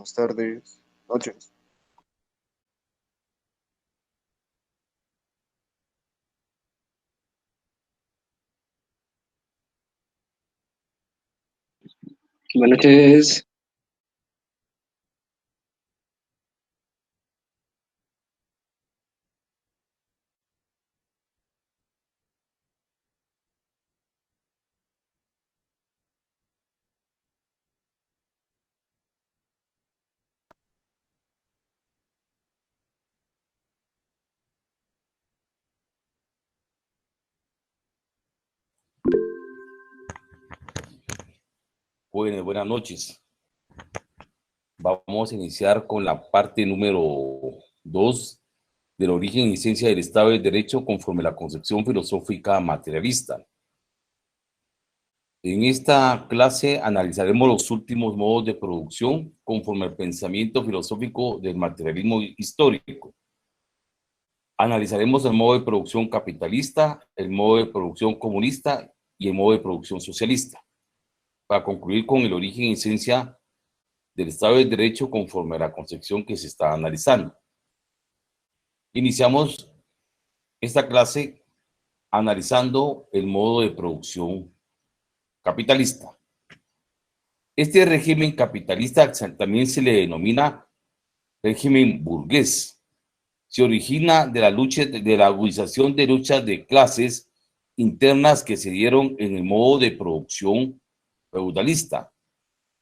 buenas tardes, noches. Buenas noches. Jóvenes, buenas noches. Vamos a iniciar con la parte número 2 del origen y esencia del Estado de Derecho conforme a la concepción filosófica materialista. En esta clase analizaremos los últimos modos de producción conforme al pensamiento filosófico del materialismo histórico. Analizaremos el modo de producción capitalista, el modo de producción comunista y el modo de producción socialista, para concluir con el origen y esencia del Estado de Derecho conforme a la concepción que se está analizando. Iniciamos esta clase analizando el modo de producción capitalista. Este régimen capitalista también se le denomina régimen burgués. Se origina de la lucha, de la agudización de luchas de clases internas que se dieron en el modo de producción feudalista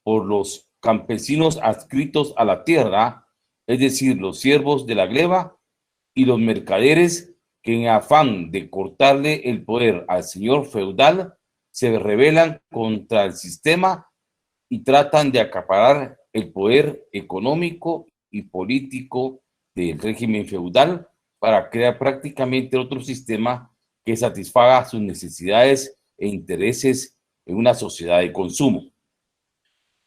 por los campesinos adscritos a la tierra, es decir, los siervos de la gleba, y los mercaderes que en afán de cortarle el poder al señor feudal se rebelan contra el sistema y tratan de acaparar el poder económico y político del régimen feudal para crear prácticamente otro sistema que satisfaga sus necesidades e intereses en una sociedad de consumo.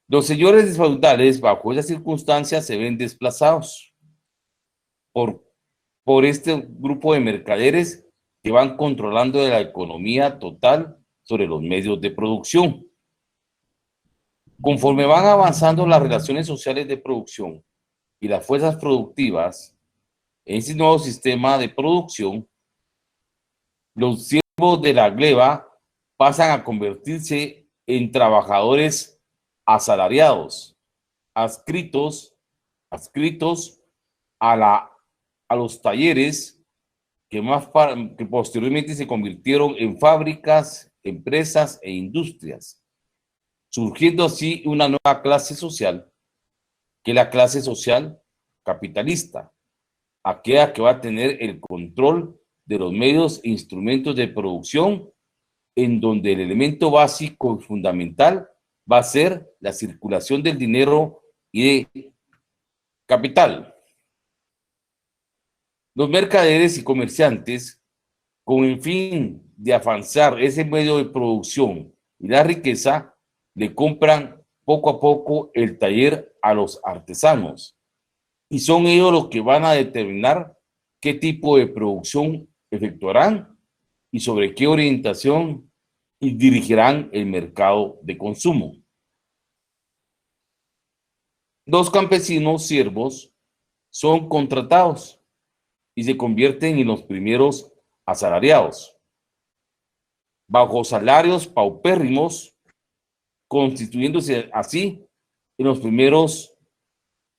Los señores feudales, bajo esas circunstancias, se ven desplazados por este grupo de mercaderes que van controlando la economía total sobre los medios de producción. Conforme van avanzando las relaciones sociales de producción y las fuerzas productivas en ese nuevo sistema de producción, los siervos de la gleba pasan a convertirse en trabajadores asalariados, adscritos a los talleres que posteriormente se convirtieron en fábricas, empresas e industrias, surgiendo así una nueva clase social, que es la clase social capitalista, aquella que va a tener el control de los medios e instrumentos de producción, en donde el elemento básico y fundamental va a ser la circulación del dinero y de capital. Los mercaderes y comerciantes, con el fin de avanzar ese medio de producción y la riqueza, le compran poco a poco el taller a los artesanos, y son ellos los que van a determinar qué tipo de producción efectuarán y sobre qué orientación y dirigirán el mercado de consumo. Los campesinos siervos son contratados y se convierten en los primeros asalariados, bajo salarios paupérrimos, constituyéndose así en los primeros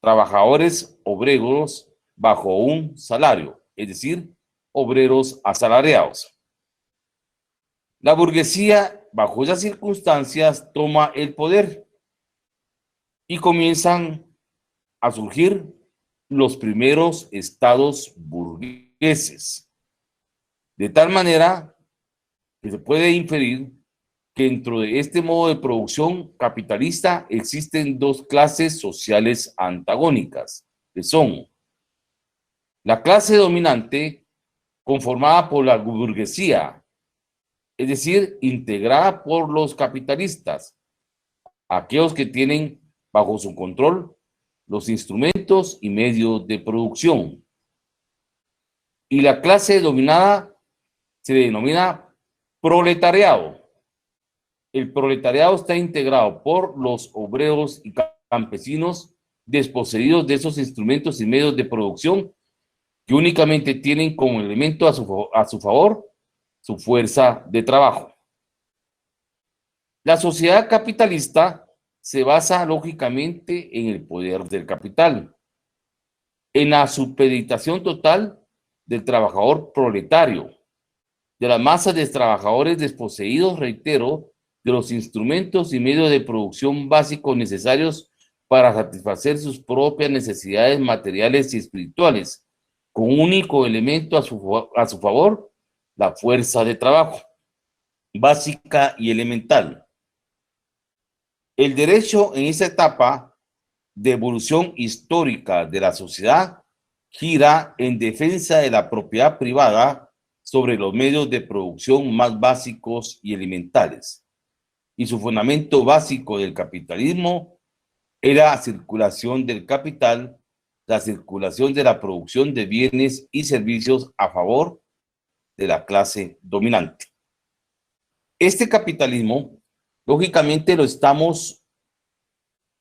trabajadores obreros bajo un salario, es decir, obreros asalariados. La burguesía, bajo esas circunstancias, toma el poder y comienzan a surgir los primeros estados burgueses, de tal manera que se puede inferir que dentro de este modo de producción capitalista existen dos clases sociales antagónicas, que son la clase dominante, conformada por la burguesía, es decir, integrada por los capitalistas, aquellos que tienen bajo su control los instrumentos y medios de producción. Y la clase dominada se denomina proletariado. El proletariado está integrado por los obreros y campesinos desposeídos de esos instrumentos y medios de producción que únicamente tienen como elemento a su favor su fuerza de trabajo. La sociedad capitalista se basa lógicamente en el poder del capital, en la supeditación total del trabajador proletario, de las masas de trabajadores desposeídos, reitero, de los instrumentos y medios de producción básicos necesarios para satisfacer sus propias necesidades materiales y espirituales, con un único elemento a su favor, la fuerza de trabajo, básica y elemental. El derecho en esa etapa de evolución histórica de la sociedad gira en defensa de la propiedad privada sobre los medios de producción más básicos y elementales. Y su fundamento básico del capitalismo era la circulación del capital, la circulación de la producción de bienes y servicios a favor de la clase dominante. Este capitalismo, lógicamente, lo estamos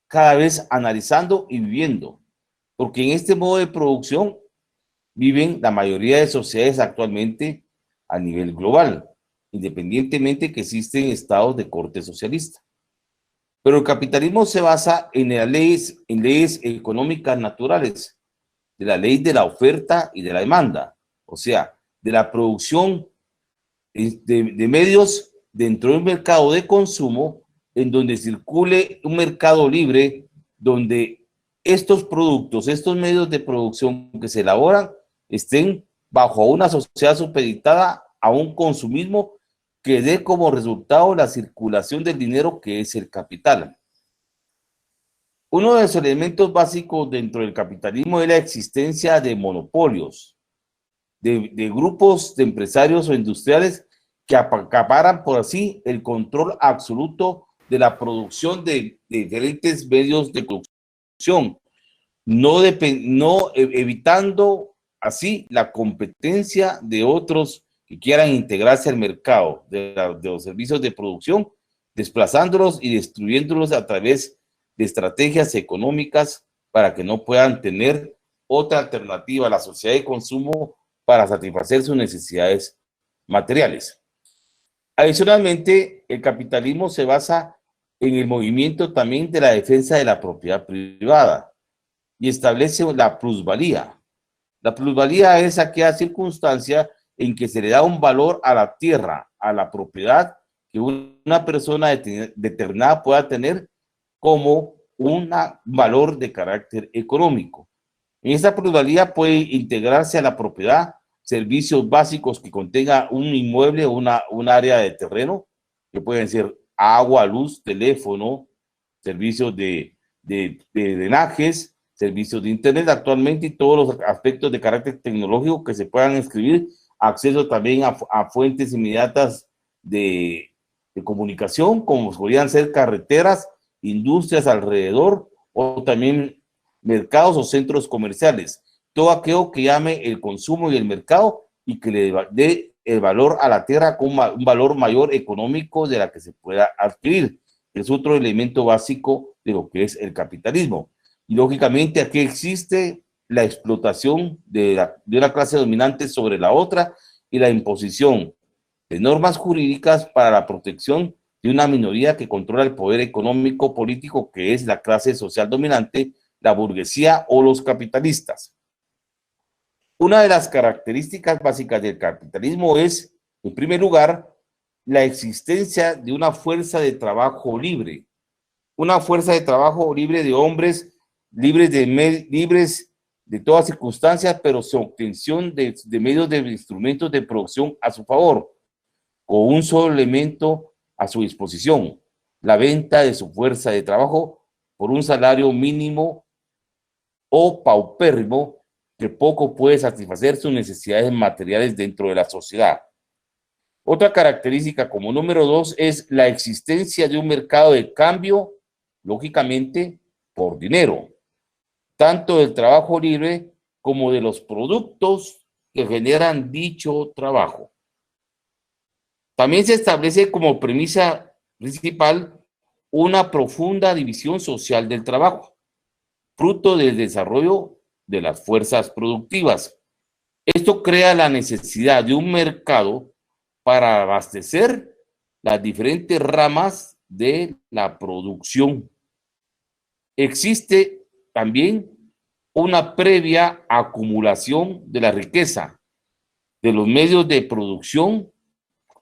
cada vez analizando y viviendo, porque en este modo de producción viven la mayoría de sociedades actualmente a nivel global, independientemente que existen estados de corte socialista. Pero el capitalismo se basa en leyes económicas naturales, de la ley de la oferta y de la demanda, o sea, de la producción de medios dentro de un mercado de consumo en donde circule un mercado libre, donde estos productos, estos medios de producción que se elaboran, estén bajo una sociedad supeditada a un consumismo que dé como resultado la circulación del dinero, que es el capital. Uno de los elementos básicos dentro del capitalismo es la existencia de monopolios, de grupos de empresarios o industriales que acaparan por así el control absoluto de la producción de diferentes medios de producción, evitando así la competencia de otros que quieran integrarse al mercado de los servicios de producción, desplazándolos y destruyéndolos a través de estrategias económicas para que no puedan tener otra alternativa a la sociedad de consumo para satisfacer sus necesidades materiales. Adicionalmente, el capitalismo se basa en el movimiento también de la defensa de la propiedad privada y establece la plusvalía. La plusvalía es aquella circunstancia en que se le da un valor a la tierra, a la propiedad que una persona determinada pueda tener como un valor de carácter económico. En esta plusvalía puede integrarse a la propiedad servicios básicos que contenga un inmueble o un área de terreno, que pueden ser agua, luz, teléfono, servicios de drenajes, servicios de internet actualmente y todos los aspectos de carácter tecnológico que se puedan inscribir, acceso también a fuentes inmediatas de comunicación, como podrían ser carreteras, industrias alrededor o también mercados o centros comerciales. Todo aquello que llame el consumo y el mercado y que le dé el valor a la tierra con un valor mayor económico de la que se pueda adquirir. Es otro elemento básico de lo que es el capitalismo. Y lógicamente aquí existe la explotación de una clase dominante sobre la otra y la imposición de normas jurídicas para la protección de una minoría que controla el poder económico político, que es la clase social dominante, la burguesía o los capitalistas. Una de las características básicas del capitalismo es, en primer lugar, la existencia de una fuerza de trabajo libre. Una fuerza de trabajo libre de hombres libres de todas circunstancias, pero su obtención de medios de instrumentos de producción a su favor, con un solo elemento a su disposición, la venta de su fuerza de trabajo por un salario mínimo o paupérrimo que poco puede satisfacer sus necesidades materiales dentro de la sociedad. Otra característica como número 2 es la existencia de un mercado de cambio, lógicamente, por dinero, tanto del trabajo libre como de los productos que generan dicho trabajo. También se establece como premisa principal una profunda división social del trabajo. fruto del desarrollo de las fuerzas productivas. Esto crea la necesidad de un mercado para abastecer las diferentes ramas de la producción. Existe también una previa acumulación de la riqueza, de los medios de producción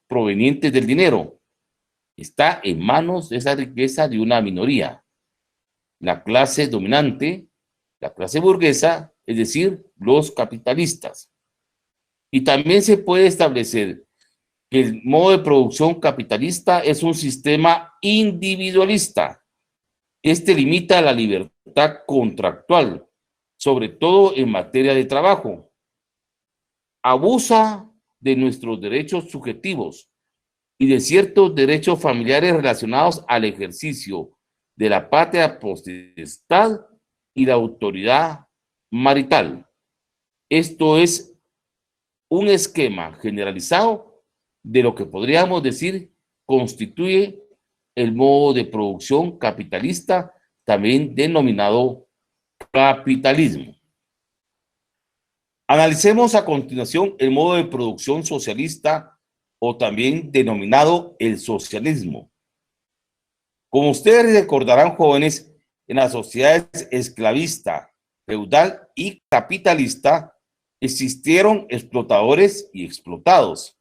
provenientes del dinero. Está en manos de esa riqueza de una minoría, la clase dominante, la clase burguesa, es decir, los capitalistas. Y también se puede establecer que el modo de producción capitalista es un sistema individualista. Este limita la libertad contractual, sobre todo en materia de trabajo. Abusa de nuestros derechos subjetivos y de ciertos derechos familiares relacionados al ejercicio de la patria potestad y la autoridad marital. Esto es un esquema generalizado de lo que podríamos decir constituye el modo de producción capitalista, también denominado capitalismo. Analicemos a continuación el modo de producción socialista o también denominado el socialismo. Como ustedes recordarán, jóvenes, en las sociedades esclavista, feudal y capitalista existieron explotadores y explotados.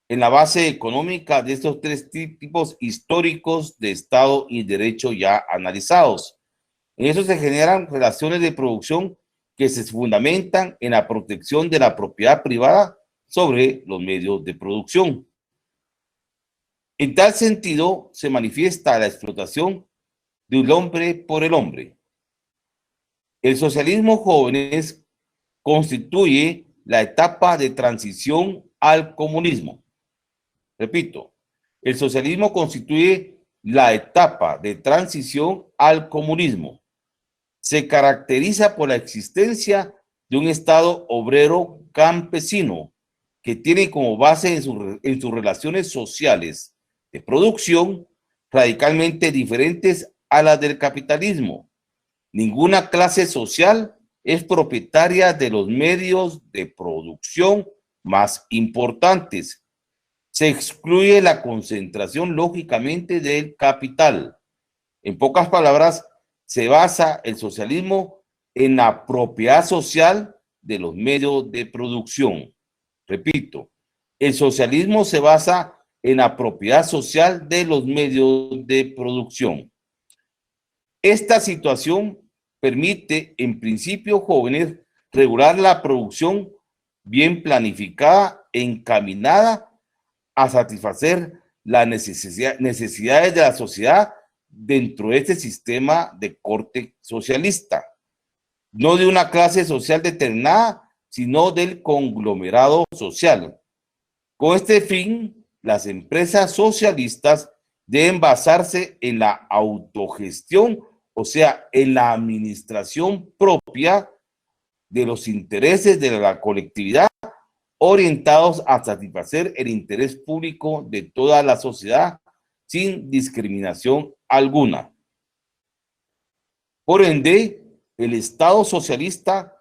En la base económica de estos tres tipos históricos de Estado y derecho ya analizados. En eso se generan relaciones de producción que se fundamentan en la protección de la propiedad privada sobre los medios de producción. En tal sentido, se manifiesta la explotación de un hombre por el hombre. El socialismo, jóvenes, constituye la etapa de transición al comunismo. Repito, el socialismo constituye la etapa de transición al comunismo. Se caracteriza por la existencia de un Estado obrero campesino que tiene como base en sus relaciones sociales de producción radicalmente diferentes a las del capitalismo. Ninguna clase social es propietaria de los medios de producción más importantes. Se excluye la concentración lógicamente del capital. En pocas palabras, se basa el socialismo en la propiedad social de los medios de producción. Repito, el socialismo se basa en la propiedad social de los medios de producción. Esta situación permite, en principio, jóvenes, regular la producción bien planificada e encaminada a satisfacer las necesidades de la sociedad dentro de este sistema de corte socialista, no de una clase social determinada, sino del conglomerado social. Con este fin, las empresas socialistas deben basarse en la autogestión, o sea, en la administración propia de los intereses de la colectividad, orientados a satisfacer el interés público de toda la sociedad sin discriminación alguna. Por ende, el Estado socialista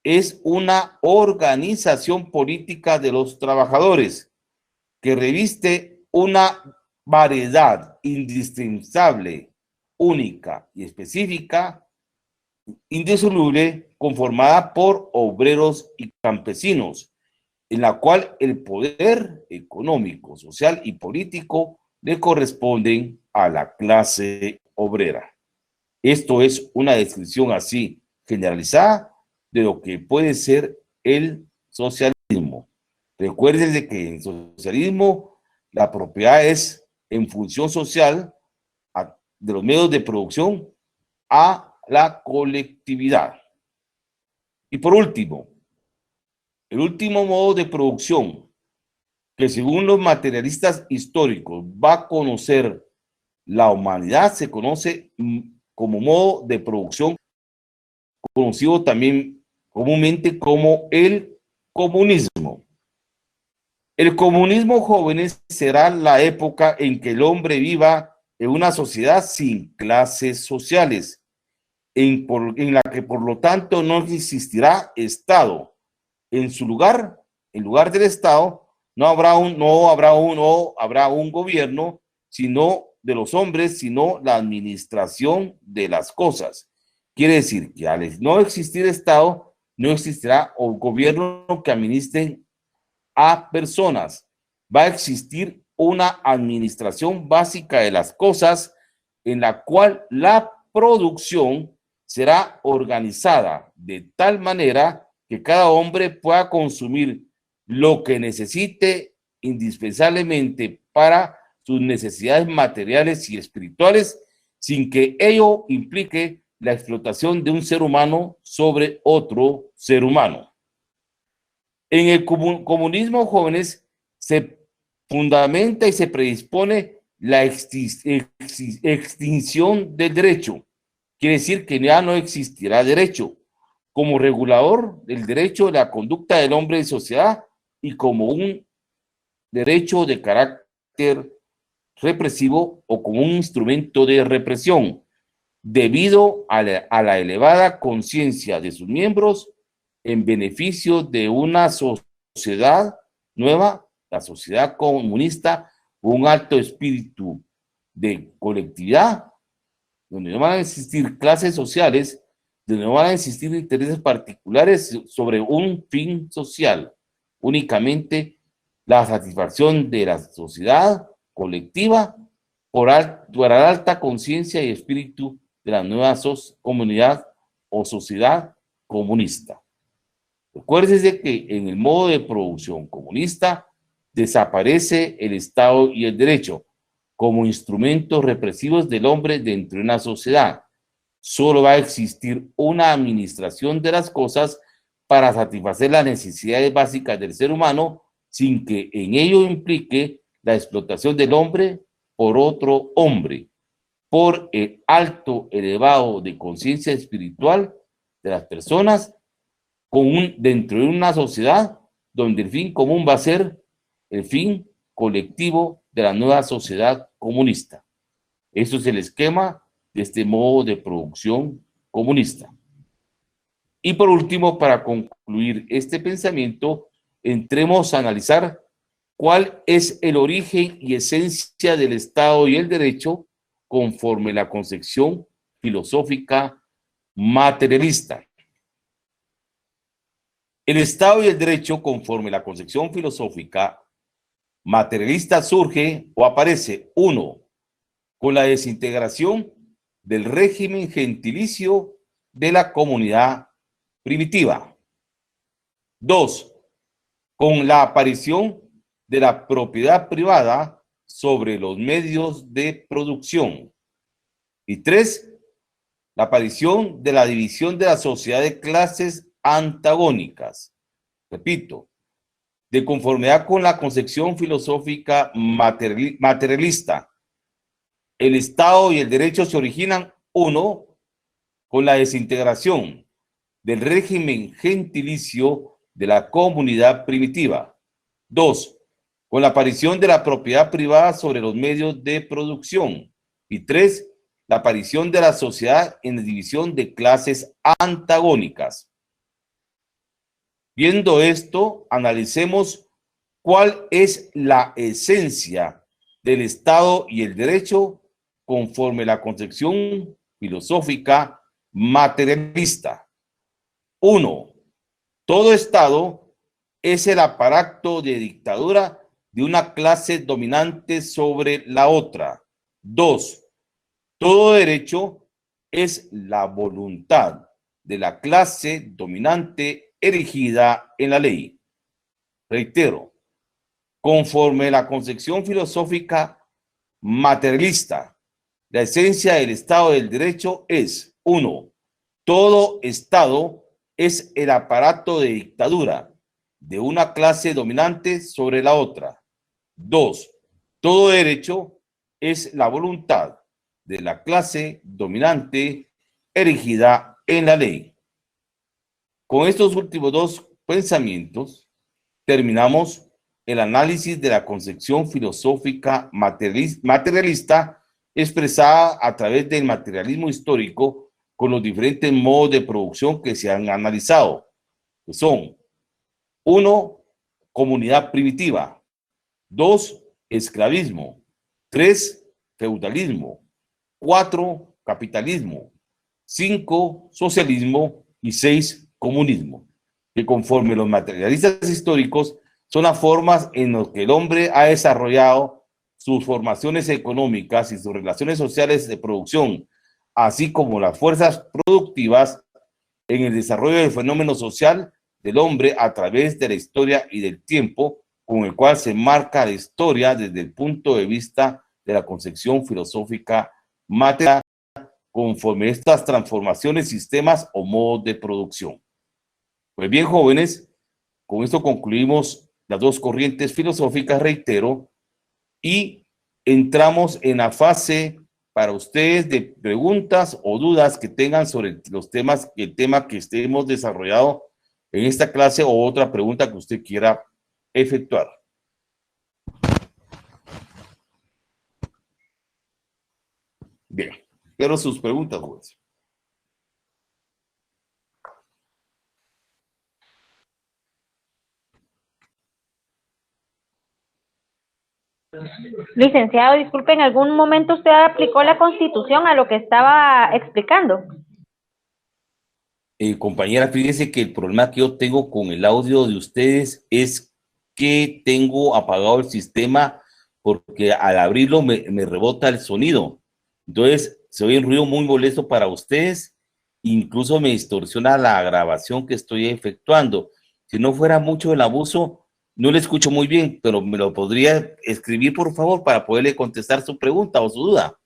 es una organización política de los trabajadores que reviste una variedad indispensable, única y específica, indisoluble, conformada por obreros y campesinos, en la cual el poder económico, social y político le corresponden a la clase obrera. Esto es una descripción así generalizada de lo que puede ser el socialismo. Recuerden de que en el socialismo la propiedad es en función social de los medios de producción a la colectividad. Y por último, el último modo de producción que según los materialistas históricos va a conocer la humanidad se conoce como modo de producción conocido también comúnmente como el comunismo. El comunismo, jóvenes, será la época en que el hombre viva en una sociedad sin clases sociales en la que por lo tanto no existirá Estado. En su lugar, en lugar del Estado, no habrá un gobierno, sino de los hombres, sino la administración de las cosas. Quiere decir que al no existir Estado, no existirá un gobierno que administre a personas. Va a existir una administración básica de las cosas en la cual la producción será organizada de tal manera que cada hombre pueda consumir lo que necesite indispensablemente para sus necesidades materiales y espirituales, sin que ello implique la explotación de un ser humano sobre otro ser humano. En el comunismo, jóvenes, se fundamenta y se predispone la extinción del derecho. Quiere decir que ya no existirá derecho como regulador del derecho de la conducta del hombre en sociedad y como un derecho de carácter represivo o como un instrumento de represión, debido a la elevada conciencia de sus miembros en beneficio de una sociedad nueva, la sociedad comunista, un alto espíritu de colectividad, donde no van a existir clases sociales, donde no van a existir intereses particulares sobre un fin social, únicamente la satisfacción de la sociedad colectiva por la alta conciencia y espíritu de la nueva comunidad o sociedad comunista. Recuérdese que en el modo de producción comunista desaparece el Estado y el derecho como instrumentos represivos del hombre dentro de una sociedad. Solo va a existir una administración de las cosas para satisfacer las necesidades básicas del ser humano sin que en ello implique la explotación del hombre por otro hombre, por el alto elevado de conciencia espiritual de las personas dentro de una sociedad donde el fin común va a ser el fin colectivo de la nueva sociedad comunista. Eso es el esquema de este modo de producción comunista. Y por último, para concluir este pensamiento, entremos a analizar cuál es el origen y esencia del Estado y el derecho conforme la concepción filosófica materialista. El Estado y el derecho, conforme la concepción filosófica materialista, surge o aparece, 1, con la desintegración del régimen gentilicio de la comunidad primitiva. 2, con la aparición de la propiedad privada sobre los medios de producción. Y 3, la aparición de la división de la sociedad de clases antagónicas. Repito, de conformidad con la concepción filosófica materialista, el Estado y el derecho se originan, 1, con la desintegración del régimen gentilicio de la comunidad primitiva. 2, con la aparición de la propiedad privada sobre los medios de producción. Y 3, la aparición de la sociedad en la división de clases antagónicas. Viendo esto, analicemos cuál es la esencia del Estado y el derecho conforme la concepción filosófica materialista. 1. Todo Estado es el aparato de dictadura de una clase dominante sobre la otra. 2. Todo derecho es la voluntad de la clase dominante erigida en la ley. Reitero, conforme la concepción filosófica materialista, la esencia del Estado del Derecho es, 1, todo Estado es el aparato de dictadura de una clase dominante sobre la otra. 2, todo derecho es la voluntad de la clase dominante erigida en la ley. Con estos últimos dos pensamientos, terminamos el análisis de la concepción filosófica materialista expresada a través del materialismo histórico con los diferentes modos de producción que se han analizado, que son: 1, comunidad primitiva; 2, esclavismo; 3, feudalismo; 4, capitalismo; 5, socialismo; y 6, comunismo, que conforme los materialistas históricos son las formas en las que el hombre ha desarrollado sus formaciones económicas y sus relaciones sociales de producción, así como las fuerzas productivas en el desarrollo del fenómeno social del hombre a través de la historia y del tiempo, con el cual se marca la historia desde el punto de vista de la concepción filosófica material, conforme a estas transformaciones, sistemas o modos de producción. Pues bien, jóvenes, con esto concluimos las dos corrientes filosóficas, reitero, y entramos en la fase para ustedes de preguntas o dudas que tengan sobre los temas, el tema que estemos desarrollado en esta clase, o otra pregunta que usted quiera efectuar. Bien, espero sus preguntas, jóvenes. Licenciado, disculpe, ¿en algún momento usted aplicó la Constitución a lo que estaba explicando? Compañera, fíjese que el problema que yo tengo con el audio de ustedes es que tengo apagado el sistema, porque al abrirlo me rebota el sonido. Entonces, se oye un ruido muy molesto para ustedes, incluso me distorsiona la grabación que estoy efectuando. Si no fuera mucho el abuso, no le escucho muy bien, pero me lo podría escribir, por favor, para poderle contestar su pregunta o su duda.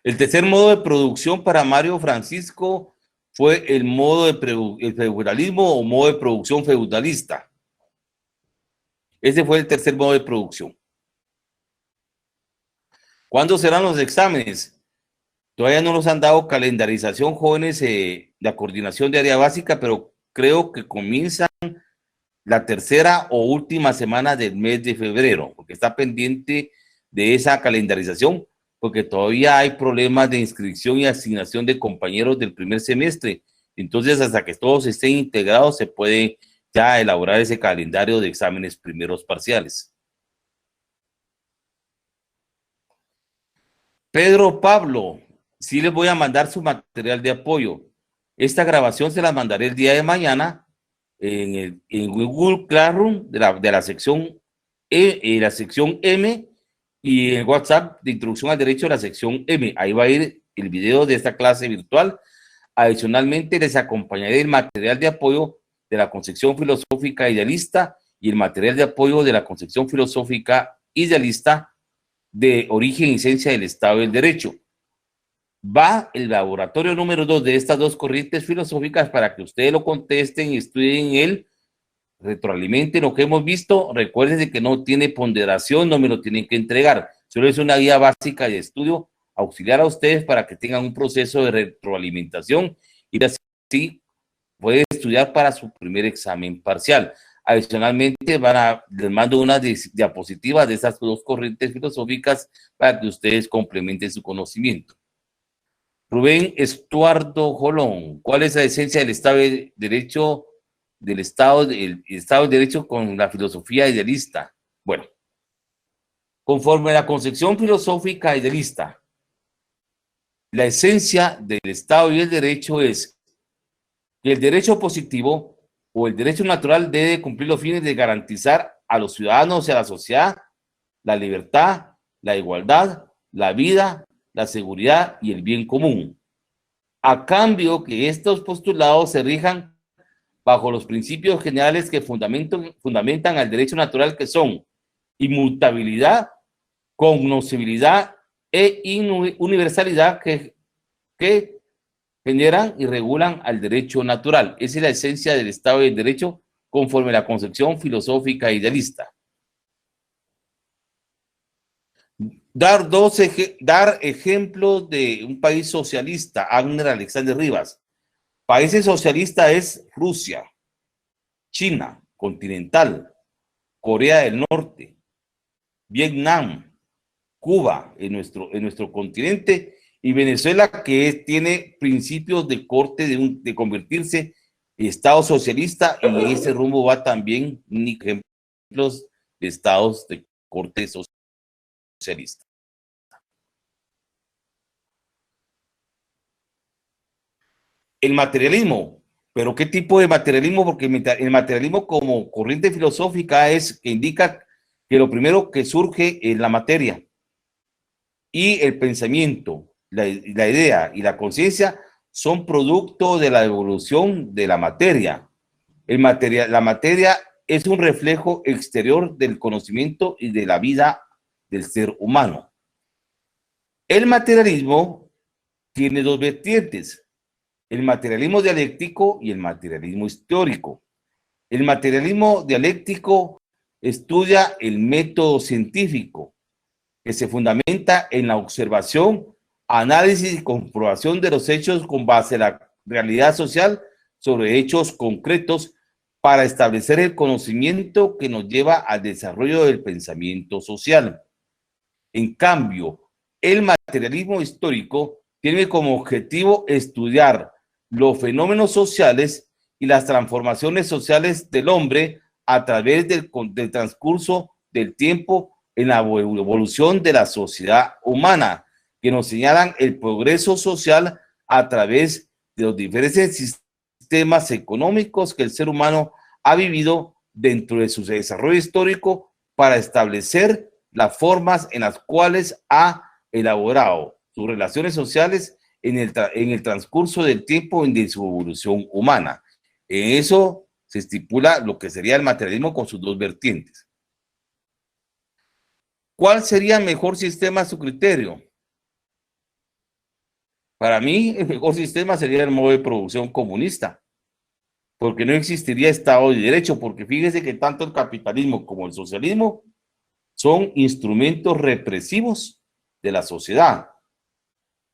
El tercer modo de producción para Mario Francisco fue el modo de el feudalismo o modo de producción feudalista. Ese fue el tercer modo de producción. ¿Cuándo serán los exámenes? Todavía no nos han dado calendarización, jóvenes, la coordinación de área básica, pero creo que comienzan la tercera o última semana del mes de febrero, porque está pendiente de esa calendarización, porque todavía hay problemas de inscripción y asignación de compañeros del primer semestre. Entonces, hasta que todos estén integrados, se puede ya elaborar ese calendario de exámenes primeros parciales. Pedro Pablo, sí les voy a mandar su material de apoyo. Esta grabación se la mandaré el día de mañana en Google Classroom de la sección la sección M, y en WhatsApp de Introducción al Derecho de la sección M. Ahí va a ir el video de esta clase virtual. Adicionalmente, les acompañaré el material de apoyo de la concepción filosófica idealista y el material de apoyo de la concepción filosófica idealista de origen y esencia del Estado del Derecho. Va el laboratorio número 2 de estas dos corrientes filosóficas para que ustedes lo contesten y estudien él, retroalimenten lo que hemos visto. Recuerden que no tiene ponderación, no me lo tienen que entregar. Solo es una guía básica de estudio auxiliar a ustedes para que tengan un proceso de retroalimentación y así pueden estudiar para su primer examen parcial. Adicionalmente, les mando una diapositiva de esas dos corrientes filosóficas para que ustedes complementen su conocimiento. Rubén Estuardo Jolón, ¿cuál es la esencia del Estado de Derecho, del Estado de Derecho con la filosofía idealista? Bueno, conforme a la concepción filosófica idealista, la esencia del Estado y el derecho es que el derecho positivo o el derecho natural debe cumplir los fines de garantizar a los ciudadanos y a la sociedad la libertad, la igualdad, la vida, la seguridad y el bien común, a cambio que estos postulados se rijan bajo los principios generales que fundamentan al derecho natural, que son inmutabilidad, cognoscibilidad e universalidad, que generan y regulan al derecho natural. Esa es la esencia del Estado del Derecho conforme a la concepción filosófica idealista. Dar ejemplos de un país socialista, Agner Alexander Rivas. Países socialistas es Rusia, China continental, Corea del Norte, Vietnam, Cuba en nuestro continente y Venezuela, que tiene principios de corte de convertirse en Estado socialista, y en ese rumbo va también ejemplos de estados de corte socialista. El materialismo, pero ¿qué tipo de materialismo? Porque el materialismo como corriente filosófica es que indica que lo primero que surge es la materia, y el pensamiento, la idea y la conciencia son producto de la evolución de la materia. La materia es un reflejo exterior del conocimiento y de la vida del ser humano. El materialismo tiene dos vertientes: el materialismo dialéctico y el materialismo histórico. El materialismo dialéctico estudia el método científico, que se fundamenta en la observación, análisis y comprobación de los hechos con base en la realidad social sobre hechos concretos para establecer el conocimiento que nos lleva al desarrollo del pensamiento social. En cambio, el materialismo histórico tiene como objetivo estudiar los fenómenos sociales y las transformaciones sociales del hombre a través del transcurso del tiempo en la evolución de la sociedad humana, que nos señalan el progreso social a través de los diferentes sistemas económicos que el ser humano ha vivido dentro de su desarrollo histórico para establecer las formas en las cuales ha elaborado sus relaciones sociales en el transcurso del tiempo de su evolución humana. En eso se estipula lo que sería el materialismo con sus dos vertientes. ¿Cuál sería el mejor sistema a su criterio? Para mí, el mejor sistema sería el modo de producción comunista, porque no existiría Estado de Derecho, porque fíjese que tanto el capitalismo como el socialismo son instrumentos represivos de la sociedad.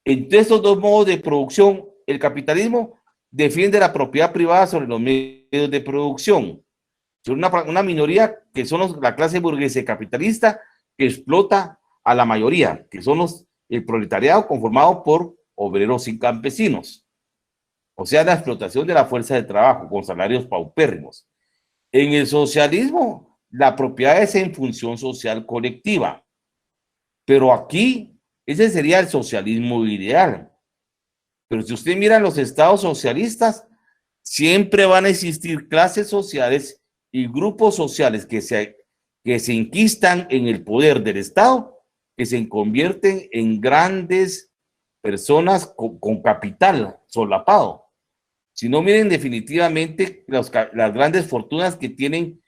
Entre estos dos modos de producción, el capitalismo defiende la propiedad privada sobre los medios de producción. Son una minoría que son la clase burguesa capitalista que explota a la mayoría, que son el proletariado conformado por obreros y campesinos. O sea, la explotación de la fuerza de trabajo con salarios paupérrimos. En el socialismo, la propiedad es en función social colectiva. Pero aquí, ese sería el socialismo ideal. Pero si usted mira los estados socialistas, siempre van a existir clases sociales y grupos sociales que se enquistan en el poder del Estado, que se convierten en grandes personas con capital solapado. Si no, miren definitivamente las grandes fortunas que tienen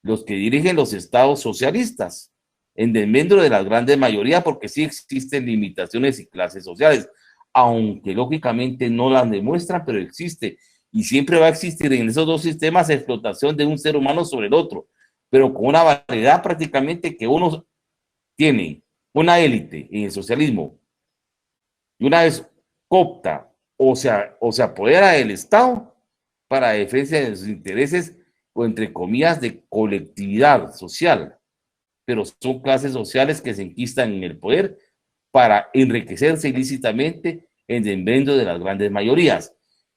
los que dirigen los estados socialistas, en desmedro de la grande mayoría, porque sí existen limitaciones y clases sociales, aunque lógicamente no las demuestran, pero existe. Y siempre va a existir en esos dos sistemas explotación de un ser humano sobre el otro, pero con una variedad prácticamente que uno tiene una élite en el socialismo y una vez coopta o se apodera del Estado para defensa de sus intereses o entre comillas de colectividad social, pero son clases sociales que se enquistan en el poder para enriquecerse ilícitamente en desmedro de las grandes mayorías.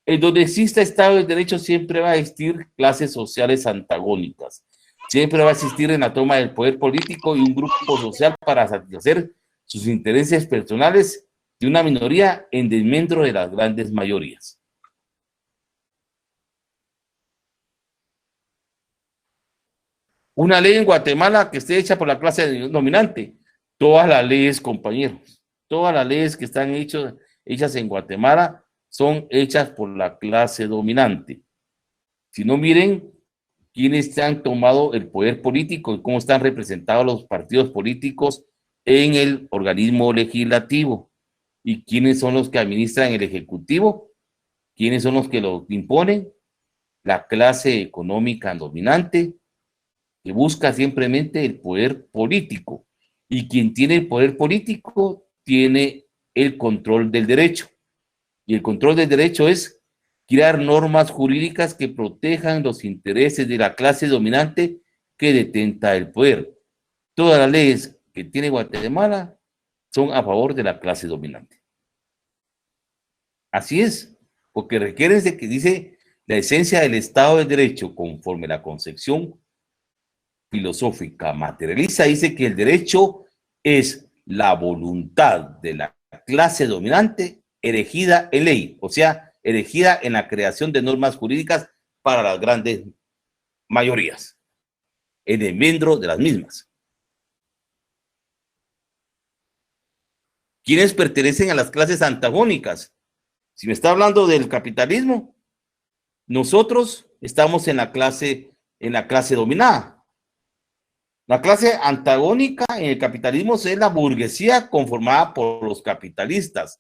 En donde exista Estado de Derecho siempre va a existir clases sociales antagónicas. Siempre va a existir en la toma del poder político y un grupo social para satisfacer sus intereses personales de una minoría en desmedro de las grandes mayorías. Una ley en Guatemala que esté hecha por la clase dominante. Todas las leyes, compañeros, todas las leyes que están hechas en Guatemala son hechas por la clase dominante. Si no, miren quiénes han tomado el poder político y cómo están representados los partidos políticos en el organismo legislativo y quiénes son los que administran el ejecutivo, quiénes son los que lo imponen, la clase económica dominante que busca simplemente el poder político, y quien tiene el poder político tiene el control del derecho, y el control del derecho es crear normas jurídicas que protejan los intereses de la clase dominante que detenta el poder. Todas las leyes que tiene Guatemala son a favor de la clase dominante. Así es, porque requieren de que dice la esencia del Estado de Derecho conforme la concepción filosófica materialista, dice que el derecho es la voluntad de la clase dominante erigida en ley, o sea, erigida en la creación de normas jurídicas para las grandes mayorías, en el miembro de las mismas. ¿Quiénes pertenecen a las clases antagónicas? Si me está hablando del capitalismo, nosotros estamos en la clase dominada. La clase antagónica en el capitalismo es la burguesía conformada por los capitalistas.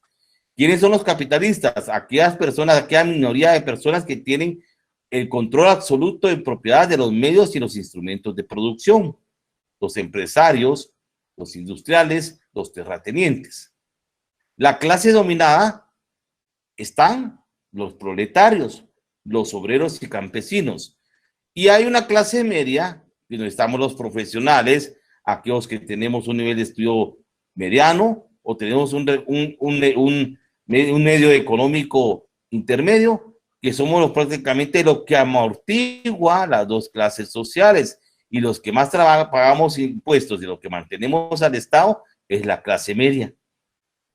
¿Quiénes son los capitalistas? Aquellas personas, aquella minoría de personas que tienen el control absoluto de propiedad de los medios y los instrumentos de producción. Los empresarios, los industriales, los terratenientes. La clase dominada están los proletarios, los obreros y campesinos. Y hay una clase media, donde estamos los profesionales, aquellos que tenemos un nivel de estudio mediano o tenemos un medio económico intermedio, que somos prácticamente lo que amortigua las dos clases sociales. Y los que más pagamos impuestos y los que mantenemos al Estado es la clase media.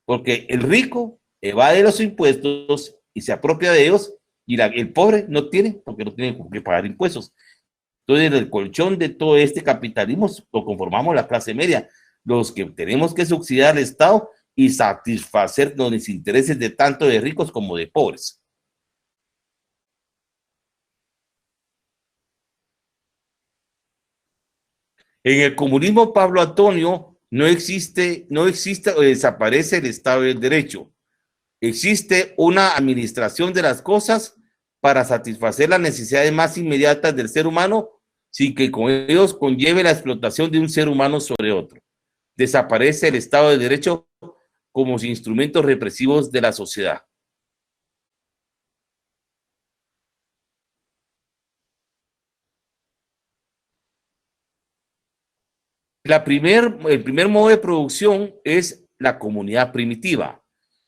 Porque el rico evade los impuestos y se apropia de ellos, y el pobre no tiene, porque no tiene que pagar impuestos. Entonces, el colchón de todo este capitalismo lo conformamos la clase media, los que tenemos que subsidiar al Estado y satisfacer los intereses de tanto de ricos como de pobres. En el comunismo, Pablo Antonio, no existe o desaparece el Estado del Derecho. Existe una administración de las cosas para satisfacer las necesidades más inmediatas del ser humano sin que con ellos conlleve la explotación de un ser humano sobre otro. Desaparece el Estado de Derecho como instrumentos represivos de la sociedad. El primer modo de producción es la comunidad primitiva.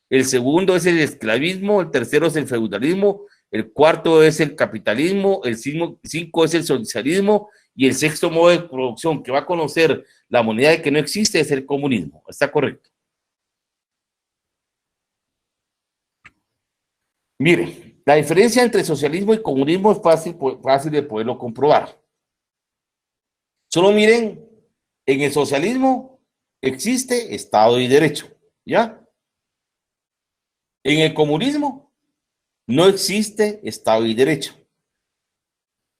El segundo es el esclavismo, el tercero es el feudalismo, el cuarto es el capitalismo, el cinco es el socialismo y el sexto modo de producción que va a conocer la moneda de que no existe es el comunismo. ¿Está correcto? Mire, la diferencia entre socialismo y comunismo es fácil de poderlo comprobar. Solo miren, en el socialismo existe Estado y Derecho, ¿ya? En el comunismo no existe Estado y Derecho.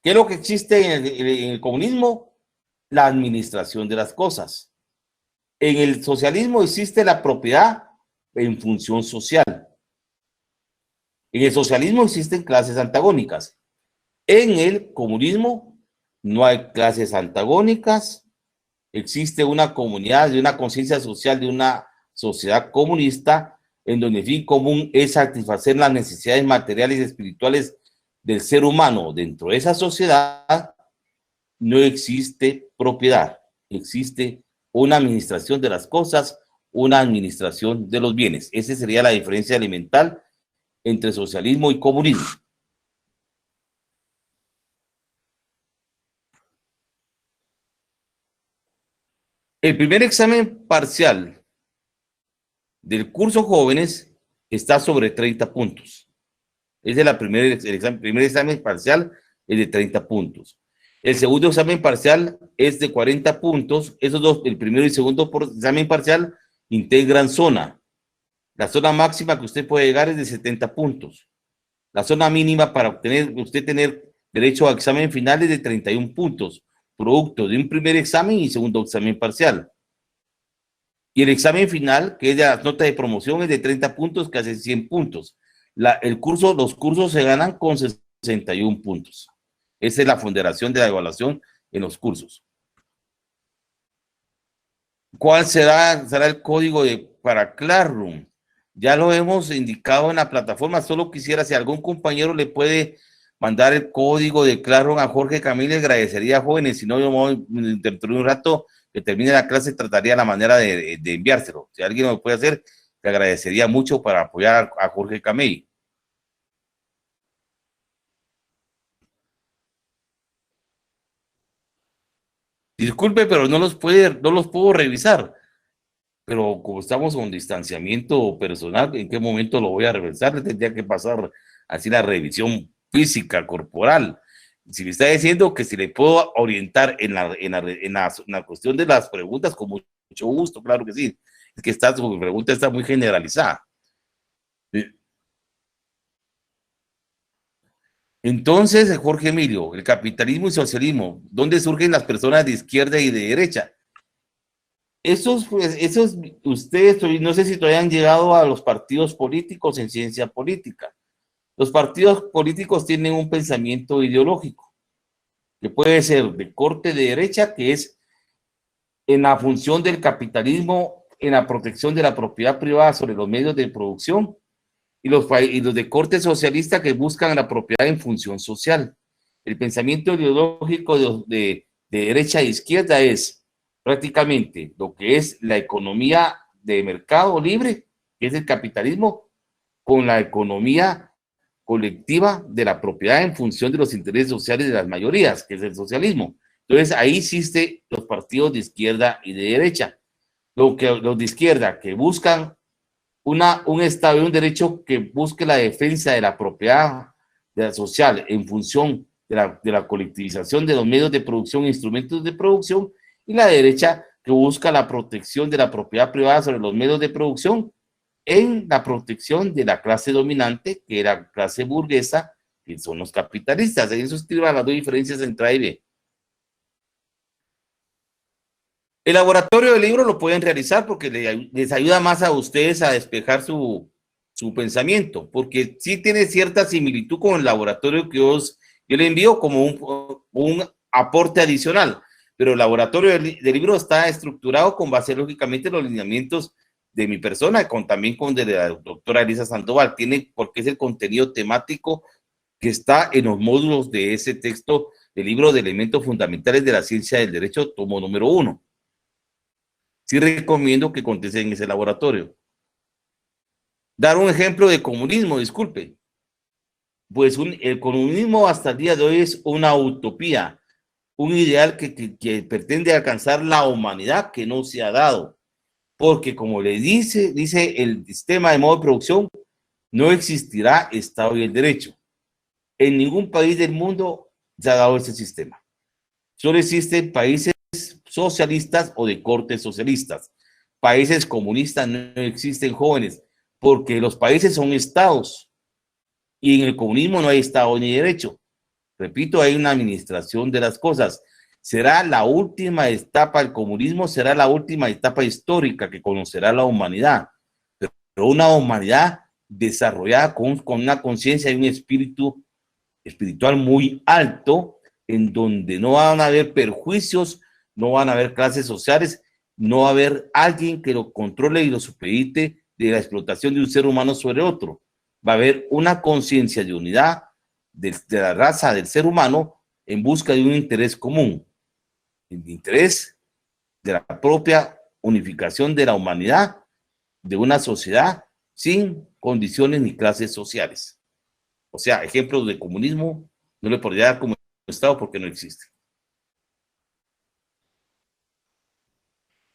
¿Qué es lo que existe en el comunismo? La administración de las cosas. En el socialismo existe la propiedad en función social. En el socialismo existen clases antagónicas. En el comunismo no hay clases antagónicas. Existe una comunidad de una conciencia social de una sociedad comunista en donde el fin común es satisfacer las necesidades materiales y espirituales del ser humano. Dentro de esa sociedad no existe propiedad, existe una administración de las cosas, una administración de los bienes. Esa sería la diferencia elemental entre socialismo y comunismo. El primer examen parcial del curso jóvenes está sobre 30 puntos. Ese es el primer examen parcial, es de 30 puntos. El segundo examen parcial es de 40 puntos. Esos dos, el primero y segundo examen parcial, integran zona. La zona máxima que usted puede llegar es de 70 puntos. La zona mínima para usted tener derecho a examen final es de 31 puntos, producto de un primer examen y segundo examen parcial. Y el examen final, que es de las notas de promoción, es de 30 puntos, que hace 100 puntos. Los cursos se ganan con 61 puntos. Esa es la ponderación de la evaluación en los cursos. ¿Cuál será el código para Classroom? Ya lo hemos indicado en la plataforma. Solo quisiera, si algún compañero le puede mandar el código de Claro a Jorge Camilo, le agradecería, jóvenes. Si no, yo me voy dentro de un rato que termine la clase, trataría la manera de enviárselo. Si alguien lo puede hacer, le agradecería mucho para apoyar a Jorge Camilo. Disculpe, pero no los puedo revisar. Pero como estamos con distanciamiento personal, ¿en qué momento lo voy a revisar? Le tendría que pasar así la revisión física, corporal. Si me está diciendo que si le puedo orientar en la cuestión de las preguntas, con mucho gusto, claro que sí. Es que su pregunta está muy generalizada. Entonces, Jorge Emilio, el capitalismo y socialismo, ¿dónde surgen las personas de izquierda y de derecha? Ustedes, no sé si todavía han llegado a los partidos políticos en ciencia política. Los partidos políticos tienen un pensamiento ideológico, que puede ser de corte de derecha, que es en la función del capitalismo, en la protección de la propiedad privada sobre los medios de producción, y los de corte socialista, que buscan la propiedad en función social. El pensamiento ideológico de derecha e izquierda es prácticamente lo que es la economía de mercado libre, que es el capitalismo, con la economía colectiva de la propiedad en función de los intereses sociales de las mayorías, que es el socialismo. Entonces ahí existen los partidos de izquierda y de derecha. Los de izquierda que buscan un Estado y un derecho que busque la defensa de la propiedad de la social en función de la colectivización de los medios de producción e instrumentos de producción, y la derecha que busca la protección de la propiedad privada sobre los medios de producción en la protección de la clase dominante, que era la clase burguesa, que son los capitalistas. En eso escriban las dos diferencias entre A y B. El laboratorio del libro lo pueden realizar porque les ayuda más a ustedes a despejar su pensamiento, porque sí tiene cierta similitud con el laboratorio que yo le envío como un aporte adicional, pero el laboratorio del libro está estructurado con base lógicamente en los lineamientos de mi persona, también con de la doctora Elisa Sandoval, porque es el contenido temático que está en los módulos de ese texto del libro de elementos fundamentales de la ciencia del derecho, tomo número 1. Sí recomiendo que contesten en ese laboratorio. Dar un ejemplo de comunismo, disculpe. Pues el comunismo hasta el día de hoy es una utopía, un ideal que pretende alcanzar la humanidad, que no se ha dado. Porque como le dice el sistema de modo de producción, no existirá Estado y el derecho. En ningún país del mundo se ha dado ese sistema. Solo existen países socialistas o de corte socialistas. Países comunistas no existen, jóvenes, porque los países son estados y en el comunismo no hay Estado ni derecho. Repito, hay una administración de las cosas. Será la última etapa, el comunismo será la última etapa histórica que conocerá la humanidad, pero una humanidad desarrollada con una conciencia y un espíritu espiritual muy alto, en donde no van a haber perjuicios, no van a haber clases sociales, no va a haber alguien que lo controle y lo supedite de la explotación de un ser humano sobre otro. Va a haber una conciencia de unidad de la raza del ser humano en busca de un interés común, el interés de la propia unificación de la humanidad, de una sociedad sin condiciones ni clases sociales. O sea, ejemplos de comunismo no le podría dar como Estado porque no existe.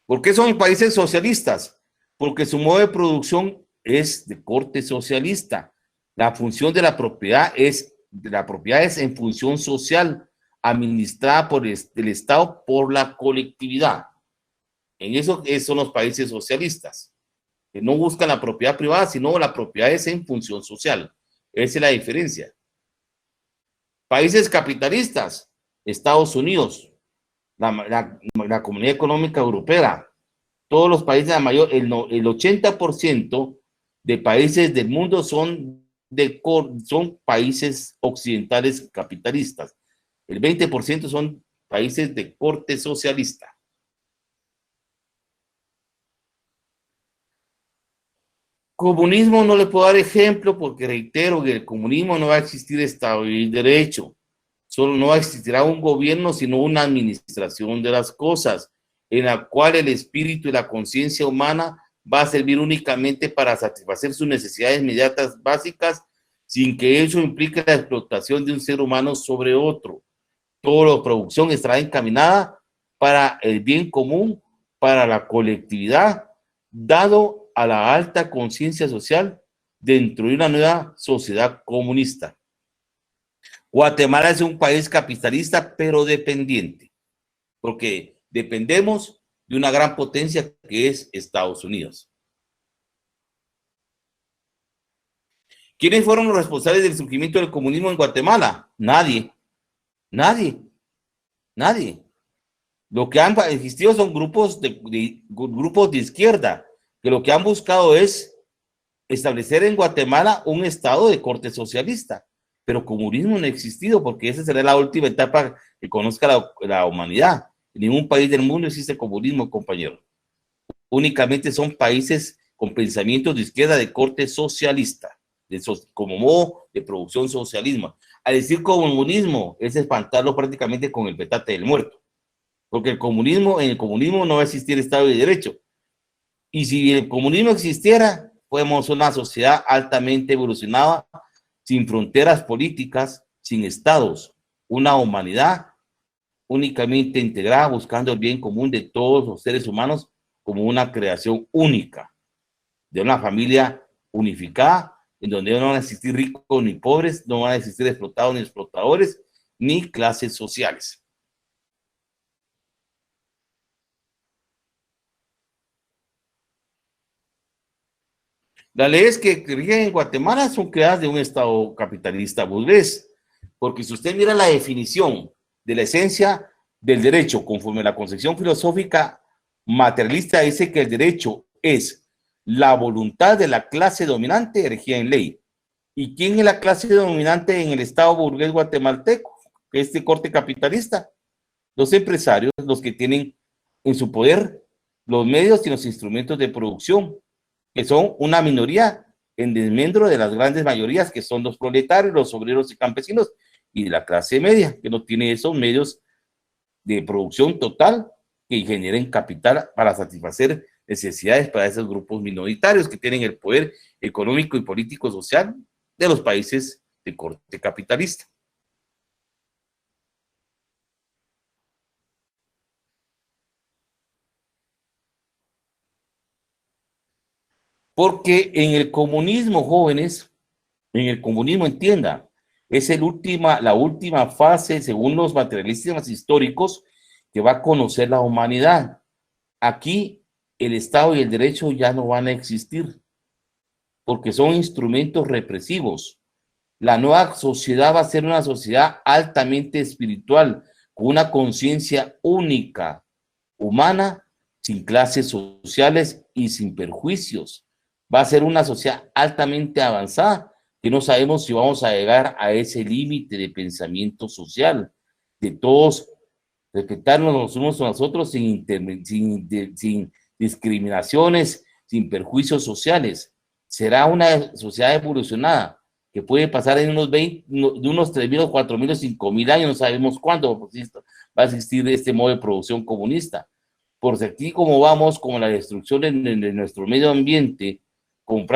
¿Por qué son países socialistas? Porque su modo de producción es de corte socialista. La función de la propiedad es en función social, administrada por el Estado, por la colectividad. En eso son los países socialistas, que no buscan la propiedad privada, sino la propiedad es en función social. Esa es la diferencia. Países capitalistas, Estados Unidos, la Comunidad Económica Europea, todos los países, el 80% de países del mundo son países occidentales capitalistas. El 20% son países de corte socialista. Comunismo no le puedo dar ejemplo porque reitero que el comunismo no va a existir Estado y Derecho. Solo no existirá un gobierno, sino una administración de las cosas, en la cual el espíritu y la conciencia humana va a servir únicamente para satisfacer sus necesidades inmediatas básicas, sin que eso implique la explotación de un ser humano sobre otro. Toda la producción estará encaminada para el bien común, para la colectividad, dado a la alta conciencia social dentro de una nueva sociedad comunista. Guatemala es un país capitalista, pero dependiente, porque dependemos de una gran potencia que es Estados Unidos. ¿Quiénes fueron los responsables del surgimiento del comunismo en Guatemala? Nadie. Lo que han existido son grupos de izquierda, que lo que han buscado es establecer en Guatemala un estado de corte socialista. Pero comunismo no ha existido, porque esa será la última etapa que conozca la humanidad. En ningún país del mundo existe comunismo, compañero. Únicamente son países con pensamientos de izquierda de corte socialista, como modo de producción socialismo. Al decir comunismo, es espantarlo prácticamente con el petate del muerto. Porque en el comunismo no va a existir Estado de Derecho. Y si el comunismo existiera, fuéramos una sociedad altamente evolucionada, sin fronteras políticas, sin estados, una humanidad únicamente integrada, buscando el bien común de todos los seres humanos como una creación única, de una familia unificada, en donde no van a existir ricos ni pobres, no van a existir explotados ni explotadores, ni clases sociales. Las leyes que rigen en Guatemala son creadas de un Estado capitalista burgués, porque si usted mira la definición de la esencia del derecho, conforme a la concepción filosófica materialista, dice que el derecho es la voluntad de la clase dominante erigida en ley. ¿Y quién es la clase dominante en el Estado burgués guatemalteco? Este corte capitalista. Los empresarios, los que tienen en su poder los medios y los instrumentos de producción, que son una minoría en desmedro de las grandes mayorías, que son los proletarios, los obreros y campesinos, y la clase media, que no tiene esos medios de producción total que generen capital para satisfacer necesidades para esos grupos minoritarios que tienen el poder económico y político social de los países de corte capitalista. Porque en el comunismo, jóvenes, en el comunismo, entienda, es la última fase, según los materialistas históricos, que va a conocer la humanidad. Aquí el Estado y el derecho ya no van a existir, porque son instrumentos represivos. La nueva sociedad va a ser una sociedad altamente espiritual, con una conciencia única, humana, sin clases sociales y sin perjuicios. Va a ser una sociedad altamente avanzada, que no sabemos si vamos a llegar a ese límite de pensamiento social, de todos respetarnos los unos a los otros sin discriminaciones, sin perjuicios sociales. Será una sociedad evolucionada que puede pasar en unos 3.000, 4.000 o 5.000 años, no sabemos cuándo va a existir este modo de producción comunista. Por aquí como vamos, con la destrucción de nuestro medio ambiente, con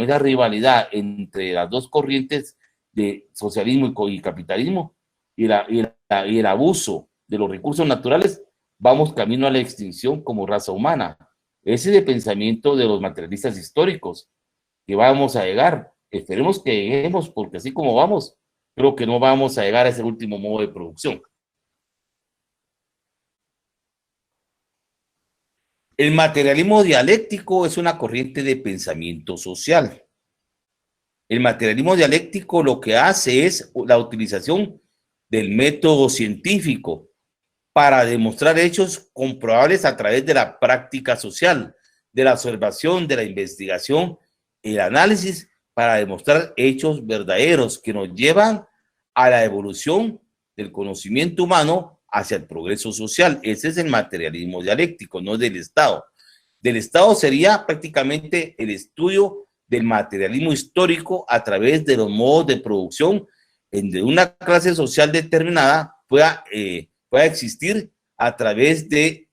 esa rivalidad entre las dos corrientes de socialismo y capitalismo y el abuso de los recursos naturales, vamos camino a la extinción como raza humana. Ese es el pensamiento de los materialistas históricos, que vamos a llegar. Esperemos que lleguemos, porque así como vamos, creo que no vamos a llegar a ese último modo de producción. El materialismo dialéctico es una corriente de pensamiento social. El materialismo dialéctico lo que hace es la utilización del método científico para demostrar hechos comprobables a través de la práctica social, de la observación, de la investigación y el análisis, para demostrar hechos verdaderos que nos llevan a la evolución del conocimiento humano hacia el progreso social. Ese es el materialismo dialéctico, no del Estado. del Estado sería prácticamente el estudio del materialismo histórico a través de los modos de producción en de una clase social determinada pueda existir a través de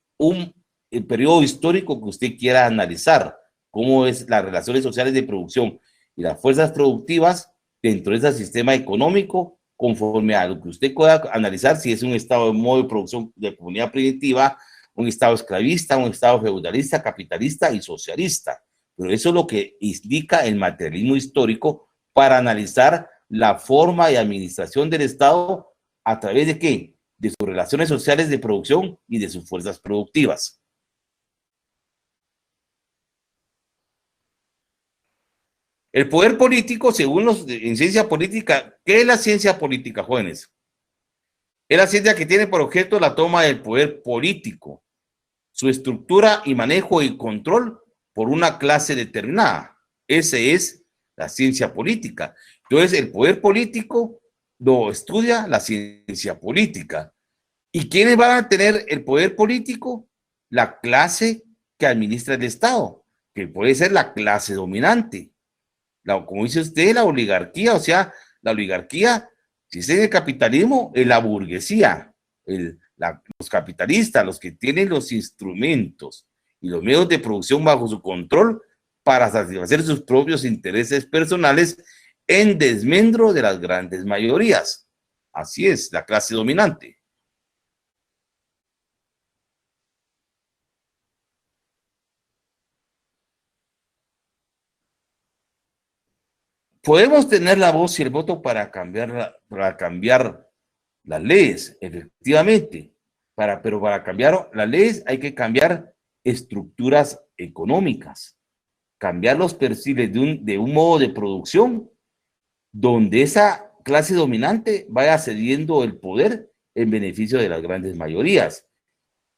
el periodo histórico que usted quiera analizar, cómo es las relaciones sociales de producción y las fuerzas productivas dentro de ese sistema económico, conforme a lo que usted pueda analizar, si es un estado de modo de producción de comunidad primitiva, un estado esclavista, un estado feudalista, capitalista y socialista. Pero eso es lo que indica el materialismo histórico para analizar la forma de administración del Estado a través de ¿qué? De sus relaciones sociales de producción y de sus fuerzas productivas. El poder político, según los en ciencia política, ¿qué es la ciencia política, jóvenes? Es la ciencia que tiene por objeto la toma del poder político, su estructura y manejo y control por una clase determinada. Esa es la ciencia política. Entonces, el poder político lo estudia la ciencia política. ¿Y quiénes van a tener el poder político? La clase que administra el Estado, que puede ser la clase dominante. Como dice usted, la oligarquía, o sea, la oligarquía, si es en el capitalismo, es la burguesía, los capitalistas, los que tienen los instrumentos y los medios de producción bajo su control para satisfacer sus propios intereses personales en desmedro de las grandes mayorías. Así es, la clase dominante. Podemos tener la voz y el voto para cambiar las leyes, efectivamente, pero para cambiar las leyes hay que cambiar estructuras económicas, cambiar los perfiles de un modo de producción donde esa clase dominante vaya cediendo el poder en beneficio de las grandes mayorías.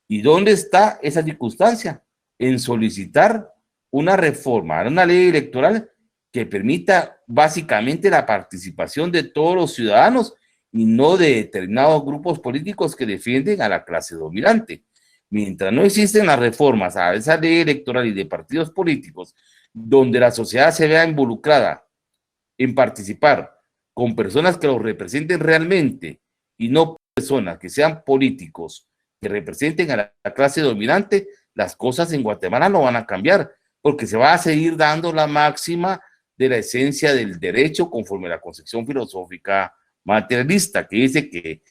¿Y dónde está esa circunstancia? En solicitar una reforma, una ley electoral que permita básicamente la participación de todos los ciudadanos y no de determinados grupos políticos que defienden a la clase dominante. Mientras no existen las reformas a esa ley electoral y de partidos políticos, donde la sociedad se vea involucrada en participar con personas que los representen realmente y no personas que sean políticos que representen a la clase dominante, las cosas en Guatemala no van a cambiar, porque se va a seguir dando la máxima de la esencia del derecho conforme a la concepción filosófica materialista, que dice que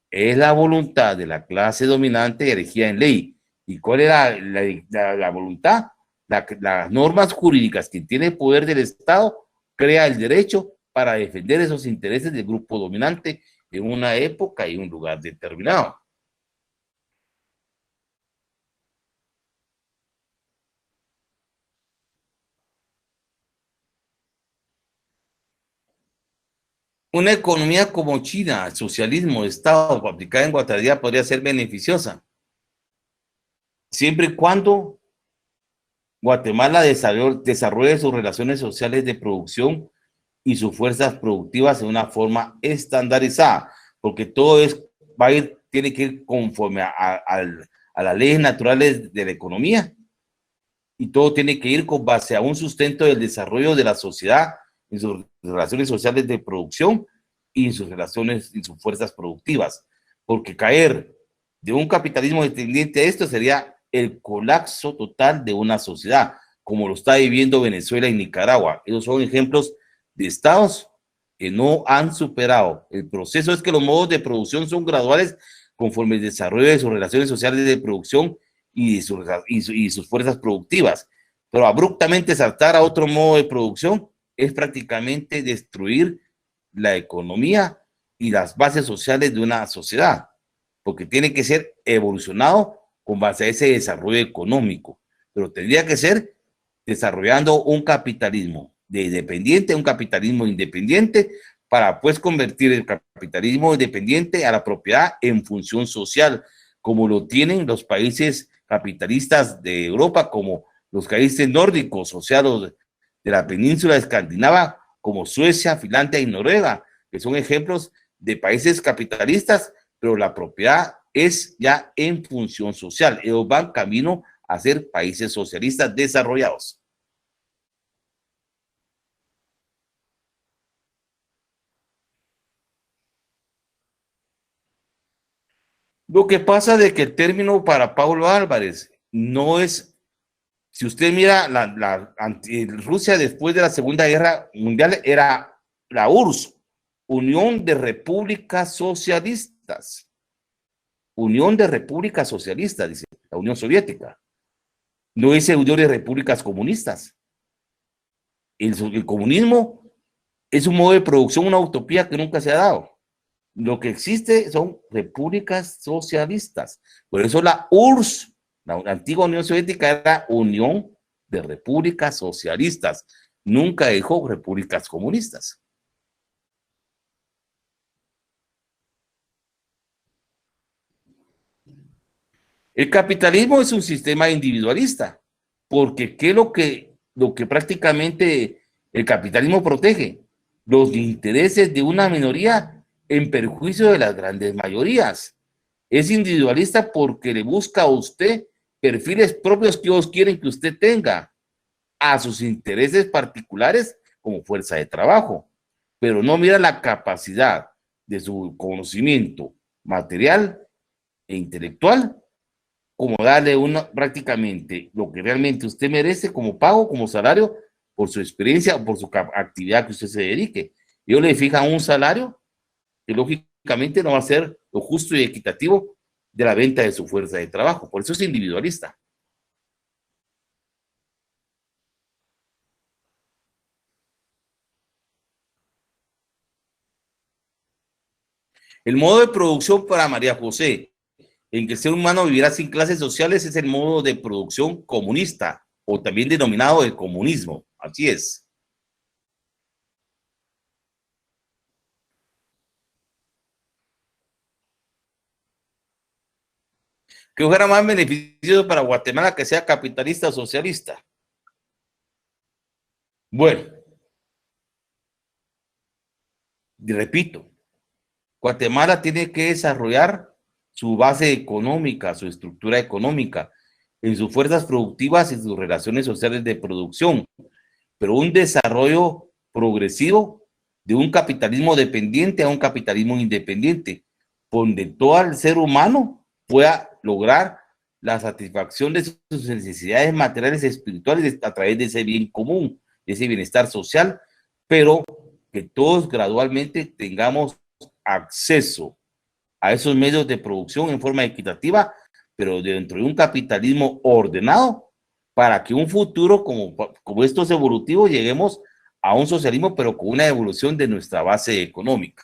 es la voluntad de la clase dominante erigida en ley. ¿Y cuál era la voluntad? Las normas jurídicas que tiene el poder del Estado crea el derecho para defender esos intereses del grupo dominante en una época y un lugar determinado. Una economía como China, el socialismo de Estado aplicada en Guatemala podría ser beneficiosa, siempre y cuando Guatemala desarrolle sus relaciones sociales de producción y sus fuerzas productivas de una forma estandarizada, porque todo tiene que ir conforme a las leyes naturales de la economía y todo tiene que ir con base a un sustento del desarrollo de la sociedad en sus relaciones sociales de producción y en sus relaciones, en sus fuerzas productivas, porque caer de un capitalismo dependiente a esto sería el colapso total de una sociedad, como lo está viviendo Venezuela y Nicaragua. Esos son ejemplos de estados que no han superado. El proceso es que los modos de producción son graduales conforme el desarrollo de sus relaciones sociales de producción y sus fuerzas productivas, pero abruptamente saltar a otro modo de producción es prácticamente destruir la economía y las bases sociales de una sociedad, porque tiene que ser evolucionado con base a ese desarrollo económico, pero tendría que ser desarrollando un capitalismo dependiente, un capitalismo independiente, para pues convertir el capitalismo independiente a la propiedad en función social, como lo tienen los países capitalistas de Europa, como los países nórdicos, o sea, los de la península escandinava, como Suecia, Finlandia y Noruega, que son ejemplos de países capitalistas, pero la propiedad es ya en función social. Ellos van camino a ser países socialistas desarrollados. Lo que pasa de que el término para Paulo Álvarez no es, si usted mira Rusia después de la Segunda Guerra Mundial era la URSS, Unión de Repúblicas Socialistas. Unión de Repúblicas Socialistas, dice la Unión Soviética. No dice Unión de Repúblicas Comunistas. El comunismo es un modo de producción, una utopía que nunca se ha dado. Lo que existe son repúblicas socialistas. Por eso la URSS, la antigua Unión Soviética, era Unión de Repúblicas Socialistas. Nunca dijo repúblicas comunistas. El capitalismo es un sistema individualista, porque ¿qué es lo que prácticamente el capitalismo protege? Los intereses de una minoría en perjuicio de las grandes mayorías. Es individualista porque le busca a usted perfiles propios que ellos quieren que usted tenga, a sus intereses particulares como fuerza de trabajo, pero no mira la capacidad de su conocimiento material e intelectual como darle prácticamente lo que realmente usted merece como pago, como salario, por su experiencia o por su actividad que usted se dedique. Ellos le fijan un salario que lógicamente no va a ser lo justo y equitativo de la venta de su fuerza de trabajo. Por eso es individualista. El modo de producción para María José, en que el ser humano vivirá sin clases sociales, es el modo de producción comunista, o también denominado el comunismo. Así es. ¿Qué fuera más beneficioso para Guatemala que sea capitalista o socialista? Bueno, repito, Guatemala tiene que desarrollar su base económica, su estructura económica, en sus fuerzas productivas y sus relaciones sociales de producción, pero un desarrollo progresivo de un capitalismo dependiente a un capitalismo independiente, donde todo el ser humano pueda lograr la satisfacción de sus necesidades materiales y espirituales a través de ese bien común, de ese bienestar social, pero que todos gradualmente tengamos acceso a esos medios de producción en forma equitativa, pero dentro de un capitalismo ordenado, para que un futuro como estos evolutivos lleguemos a un socialismo, pero con una evolución de nuestra base económica.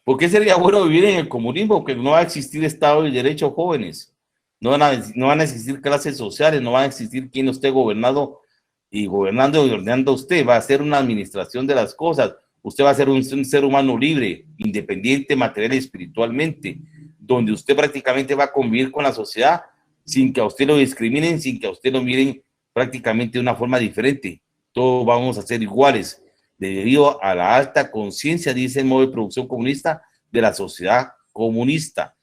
¿Por qué sería bueno vivir en el comunismo? Porque no va a existir Estado de Derecho, jóvenes. No van a existir clases sociales, no van a existir quien esté gobernando y gobernando y ordenando a usted. Va a ser una administración de las cosas. Usted va a ser un ser humano libre, independiente material y espiritualmente, donde usted prácticamente va a convivir con la sociedad sin que a usted lo discriminen, sin que a usted lo miren prácticamente de una forma diferente. Todos vamos a ser iguales, debido a la alta conciencia, dice el modo de producción comunista, de la sociedad comunista.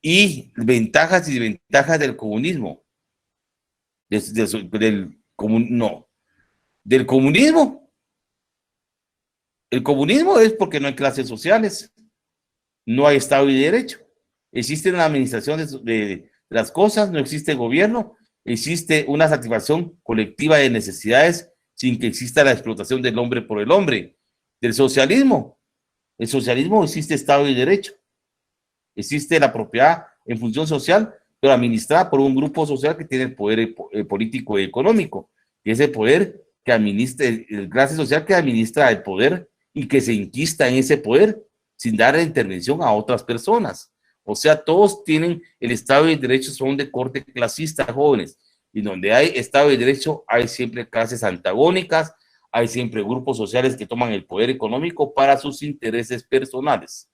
Y ventajas y desventajas del comunismo. Del comunismo. El comunismo es porque no hay clases sociales, no hay Estado y Derecho. Existe una administración de las cosas, no existe gobierno, existe una satisfacción colectiva de necesidades sin que exista la explotación del hombre por el hombre. Del socialismo. El socialismo existe Estado y Derecho. Existe la propiedad en función social, pero administrada por un grupo social que tiene el poder político y económico. Y ese poder que administra, el clase social que administra el poder y que se inquista en ese poder sin dar intervención a otras personas. O sea, todos tienen el Estado y el Derecho, son de corte clasista, jóvenes. Y donde hay Estado y Derecho, hay siempre clases antagónicas, hay siempre grupos sociales que toman el poder económico para sus intereses personales.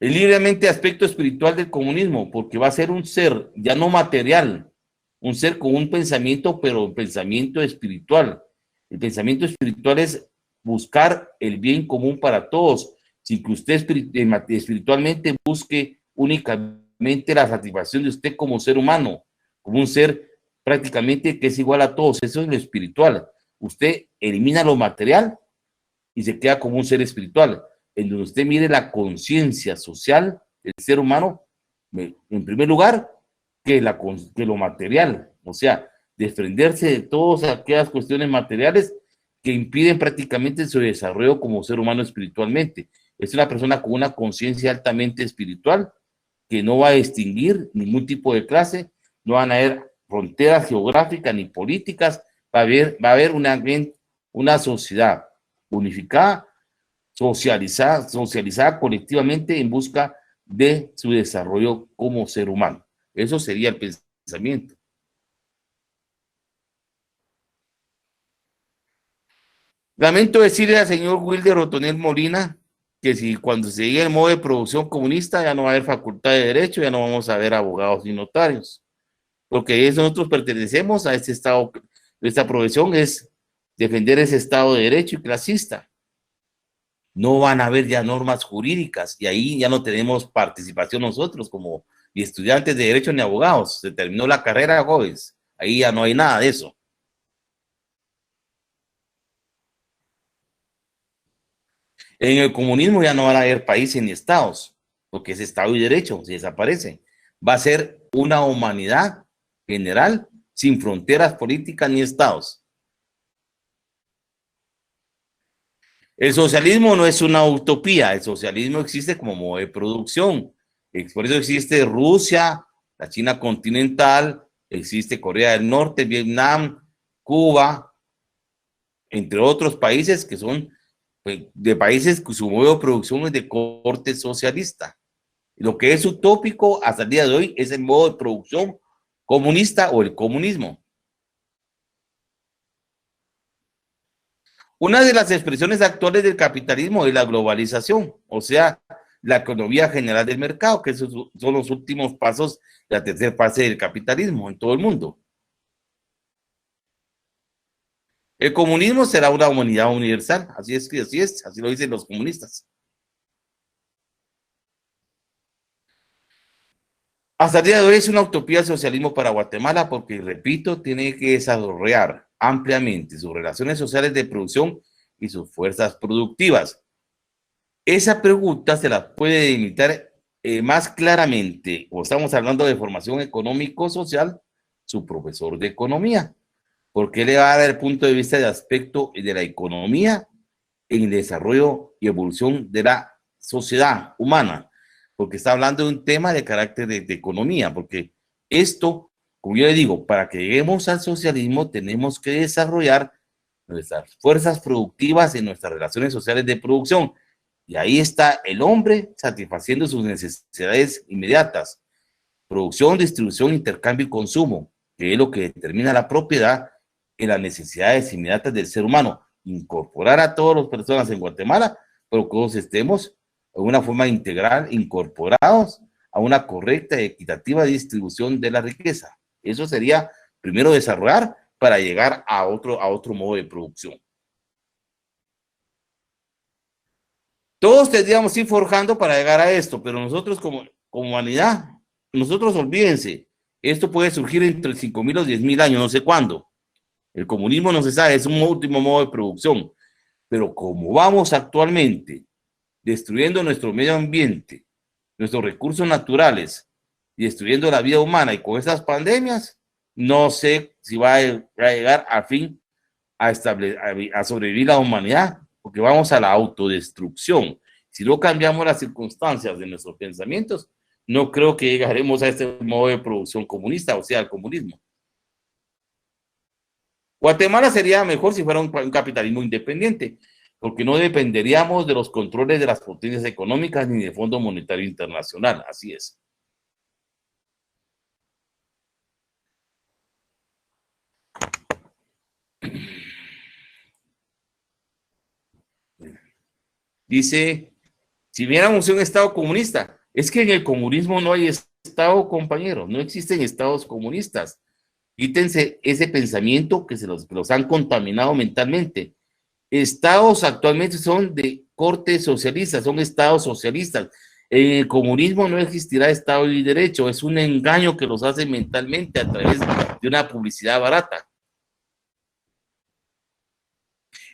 el libremente aspecto espiritual del comunismo, porque va a ser un ser ya no material, un ser con un pensamiento, pero un pensamiento espiritual. El pensamiento espiritual es buscar el bien común para todos, sin que usted espiritualmente busque únicamente la satisfacción de usted como ser humano, como un ser prácticamente que es igual a todos. Eso es lo espiritual. Usted elimina lo material y se queda como un ser espiritual, en donde usted mire la conciencia social del ser humano, en primer lugar, que lo material, o sea, desprenderse de todas aquellas cuestiones materiales que impiden prácticamente su desarrollo como ser humano espiritualmente. Es una persona con una conciencia altamente espiritual que no va a distinguir ningún tipo de clase, no van a haber fronteras geográficas ni políticas, va a haber una sociedad unificada, socializada colectivamente en busca de su desarrollo como ser humano. Eso sería el pensamiento. Lamento decirle al señor Wilder Rotonel Molina que si cuando se llegue el modo de producción comunista ya no va a haber facultad de derecho, ya no vamos a ver abogados ni notarios, porque nosotros pertenecemos a este estado, nuestra profesión es defender ese estado de derecho y clasista. No van a haber ya normas jurídicas y ahí ya no tenemos participación nosotros como ni estudiantes de derecho ni abogados. Se terminó la carrera, jóvenes. Ahí ya no hay nada de eso. En el comunismo ya no van a haber países ni estados, porque ese estado y derecho se desaparece. Va a ser una humanidad general sin fronteras políticas ni estados. El socialismo no es una utopía, el socialismo existe como modo de producción. Por eso existe Rusia, la China continental, existe Corea del Norte, Vietnam, Cuba, entre otros países que son de países que su modo de producción es de corte socialista. Lo que es utópico hasta el día de hoy es el modo de producción comunista o el comunismo. Una de las expresiones actuales del capitalismo es la globalización, o sea, la economía general del mercado, que esos son los últimos pasos de la tercera fase del capitalismo en todo el mundo. El comunismo será una humanidad universal, así lo dicen los comunistas. Hasta el día de hoy es una utopía el socialismo para Guatemala porque, repito, tiene que desarrollar ampliamente sus relaciones sociales de producción y sus fuerzas productivas. Esa pregunta se la puede delimitar más claramente, o estamos hablando de formación económico-social, su profesor de economía, porque le va a dar el punto de vista de aspecto de la economía en el desarrollo y evolución de la sociedad humana, porque está hablando de un tema de carácter de economía, porque esto, como yo le digo, para que lleguemos al socialismo tenemos que desarrollar nuestras fuerzas productivas en nuestras relaciones sociales de producción. Y ahí está el hombre satisfaciendo sus necesidades inmediatas. Producción, distribución, intercambio y consumo, que es lo que determina la propiedad en las necesidades inmediatas del ser humano. Incorporar a todas las personas en Guatemala, pero que todos estemos de una forma integral, incorporados a una correcta y equitativa distribución de la riqueza. Eso sería primero desarrollar para llegar a otro modo de producción. Todos tendríamos que ir forjando para llegar a esto, pero nosotros como humanidad, nosotros olvídense, esto puede surgir entre 5.000 o 10.000 años, no sé cuándo. El comunismo no se sabe, es un último modo de producción, pero como vamos actualmente destruyendo nuestro medio ambiente, nuestros recursos naturales y destruyendo la vida humana y con estas pandemias, no sé si va a llegar a fin a sobrevivir la humanidad, porque vamos a la autodestrucción. Si no cambiamos las circunstancias de nuestros pensamientos, no creo que llegaremos a este modo de producción comunista, o sea, al comunismo. Guatemala sería mejor si fuera un capitalismo independiente, porque no dependeríamos de los controles de las potencias económicas ni del Fondo Monetario Internacional, así es. Dice Si viéramos un Estado comunista, es que en el comunismo no hay Estado, compañero, no existen Estados comunistas. Quítense ese pensamiento que los han contaminado mentalmente. Estados actualmente son de corte socialista, son estados socialistas. En el comunismo no existirá Estado y derecho, es un engaño que los hace mentalmente a través de una publicidad barata.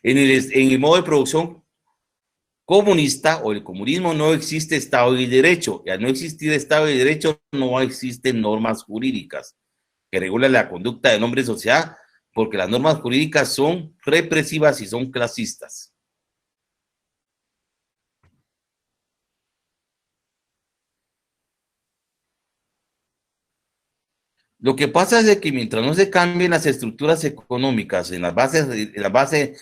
En el modo de producción comunista o el comunismo no existe Estado y derecho, y al no existir Estado y derecho no existen normas jurídicas que regulan la conducta del hombre en sociedad, porque las normas jurídicas son represivas y son clasistas. Lo que pasa es que mientras no se cambien las estructuras económicas en la base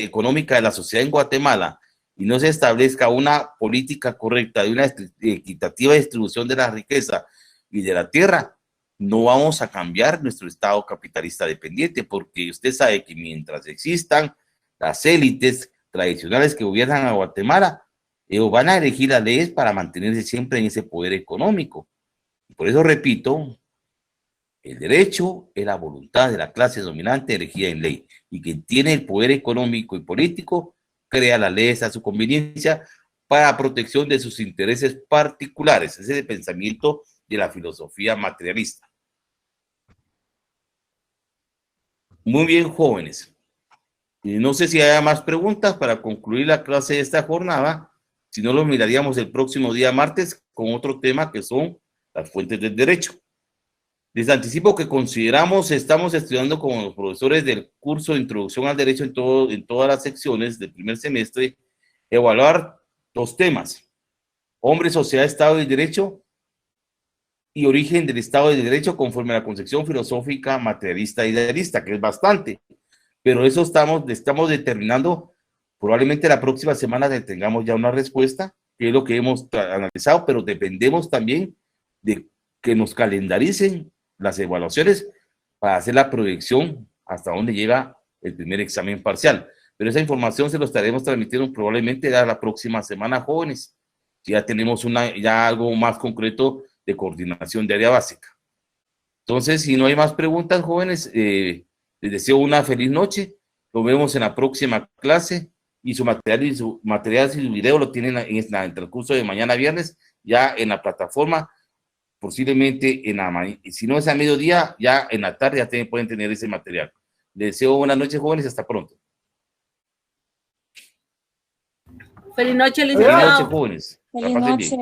económica de la sociedad en Guatemala y no se establezca una política correcta de una equitativa distribución de la riqueza y de la tierra, no vamos a cambiar nuestro Estado capitalista dependiente, porque usted sabe que mientras existan las élites tradicionales que gobiernan a Guatemala, ellos van a elegir las leyes para mantenerse siempre en ese poder económico. Por eso repito, el derecho es la voluntad de la clase dominante elegida en ley, y quien tiene el poder económico y político crea las leyes a su conveniencia para protección de sus intereses particulares. Ese es el pensamiento de la filosofía materialista. Muy bien, jóvenes. No sé si haya más preguntas para concluir la clase de esta jornada. Si no, lo miraríamos el próximo día martes con otro tema que son las fuentes del derecho. Les anticipo que estamos estudiando como los profesores del curso de Introducción al Derecho en todas las secciones del primer semestre, evaluar 2 temas: hombre, sociedad, Estado de Derecho, y origen del Estado de Derecho conforme a la concepción filosófica materialista y idealista, que es bastante, pero eso estamos determinando. Probablemente la próxima semana tengamos ya una respuesta, que es lo que hemos analizado, pero dependemos también de que nos calendaricen las evaluaciones para hacer la proyección hasta dónde llega el primer examen parcial. Pero esa información se lo estaremos transmitiendo probablemente ya la próxima semana, jóvenes. Ya tenemos ya algo más concreto de coordinación de área básica. Entonces, si no hay más preguntas, jóvenes, les deseo una feliz noche. Nos vemos en la próxima clase, y su material y su video lo tienen en el transcurso de mañana viernes, ya en la plataforma. Posiblemente si no es a mediodía, ya en la tarde ya pueden tener ese material. Les deseo buenas noches, jóvenes, hasta pronto. Feliz noche, Feliz licenciado. noche, jóvenes. Feliz noche.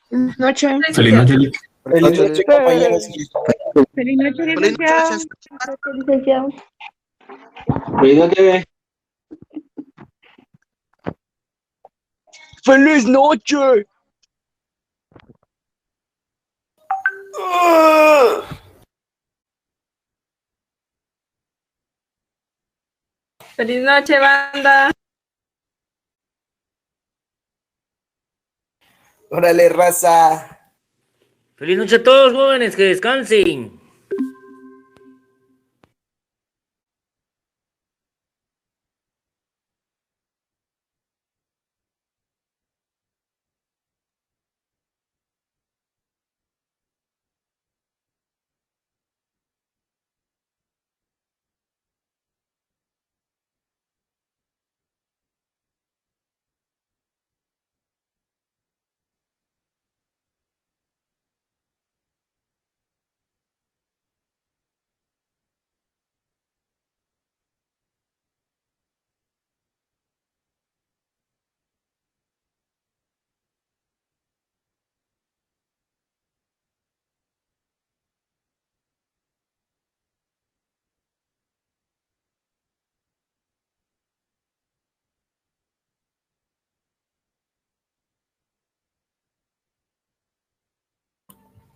Feliz noche. Feliz noche, Feliz noche, compañeros. Feliz noche, licenciado. Licenciado. Feliz noche. ¡Feliz noche! Feliz noche, banda. Órale, raza. Feliz noche a todos, jóvenes, que descansen.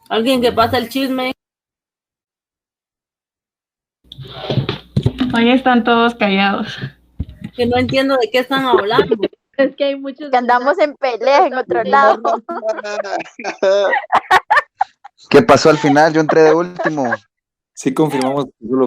Alguien que pasa el chisme. Hoy están todos callados. Que no entiendo de qué están hablando. Es que hay muchos que andamos en pelea en otro lado. ¿Qué pasó al final? Yo entré de último. Sí confirmamos que solo